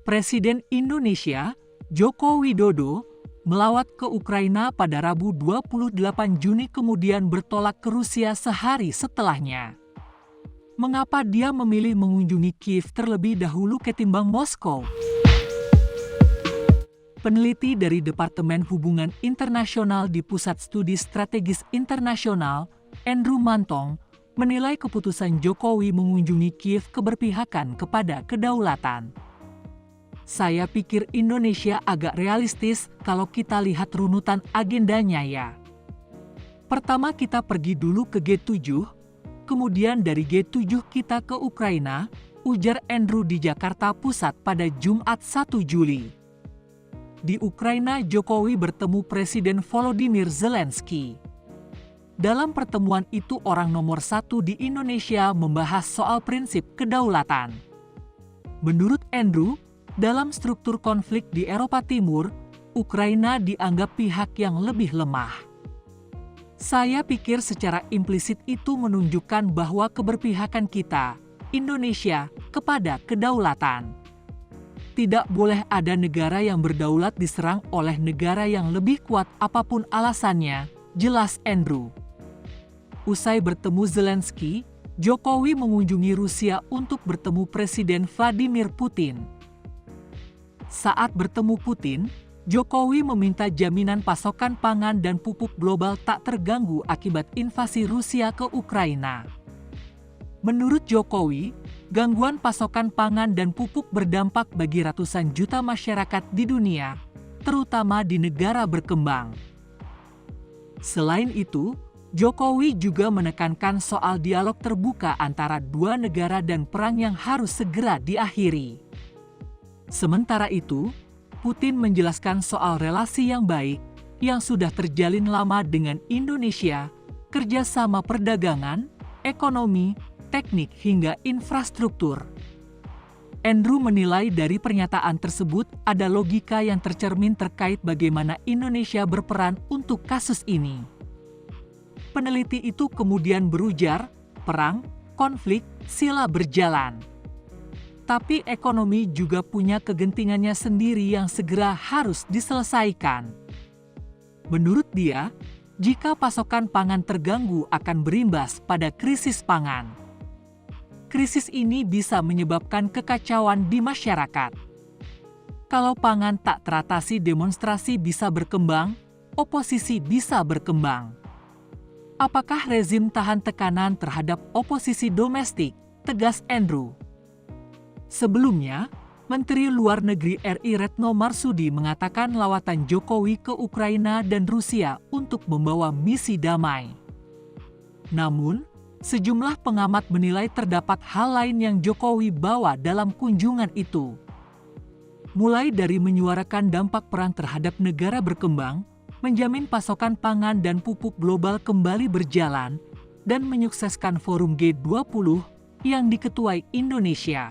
Presiden Indonesia, Joko Widodo, melawat ke Ukraina pada Rabu 28 Juni kemudian bertolak ke Rusia sehari setelahnya. Mengapa dia memilih mengunjungi Kiev terlebih dahulu ketimbang Moskow? Peneliti dari Departemen Hubungan Internasional di Pusat Studi Strategis Internasional, Andrew Mantong, menilai keputusan Jokowi mengunjungi Kiev keberpihakan kepada kedaulatan. Saya pikir Indonesia agak realistis kalau kita lihat runutan agendanya ya. Pertama kita pergi dulu ke G7, kemudian dari G7 kita ke Ukraina, ujar Andrew di Jakarta Pusat pada Jumat 1 Juli. Di Ukraina, Jokowi bertemu Presiden Volodymyr Zelensky. Dalam pertemuan itu orang nomor satu di Indonesia membahas soal prinsip kedaulatan. Menurut Andrew, dalam struktur konflik di Eropa Timur, Ukraina dianggap pihak yang lebih lemah. Saya pikir secara implisit itu menunjukkan bahwa keberpihakan kita, Indonesia, kepada kedaulatan. Tidak boleh ada negara yang berdaulat diserang oleh negara yang lebih kuat apapun alasannya, jelas Andrew. Usai bertemu Zelensky, Jokowi mengunjungi Rusia untuk bertemu Presiden Vladimir Putin. Saat bertemu Putin, Jokowi meminta jaminan pasokan pangan dan pupuk global tak terganggu akibat invasi Rusia ke Ukraina. Menurut Jokowi, gangguan pasokan pangan dan pupuk berdampak bagi ratusan juta masyarakat di dunia, terutama di negara berkembang. Selain itu, Jokowi juga menekankan soal dialog terbuka antara dua negara dan perang yang harus segera diakhiri. Sementara itu, Putin menjelaskan soal relasi yang baik yang sudah terjalin lama dengan Indonesia, kerjasama perdagangan, ekonomi, teknik hingga infrastruktur. Andrew menilai dari pernyataan tersebut ada logika yang tercermin terkait bagaimana Indonesia berperan untuk kasus ini. Peneliti itu kemudian berujar, perang, konflik, sila berjalan. Tapi ekonomi juga punya kegentingannya sendiri yang segera harus diselesaikan. Menurut dia, jika pasokan pangan terganggu akan berimbas pada krisis pangan. Krisis ini bisa menyebabkan kekacauan di masyarakat. Kalau pangan tak teratasi, demonstrasi bisa berkembang, oposisi bisa berkembang. Apakah rezim tahan tekanan terhadap oposisi domestik? Tegas Andrew. Sebelumnya, Menteri Luar Negeri RI Retno Marsudi mengatakan lawatan Jokowi ke Ukraina dan Rusia untuk membawa misi damai. Namun, sejumlah pengamat menilai terdapat hal lain yang Jokowi bawa dalam kunjungan itu. Mulai dari menyuarakan dampak perang terhadap negara berkembang, menjamin pasokan pangan dan pupuk global kembali berjalan, dan menyukseskan forum G20 yang diketuai Indonesia.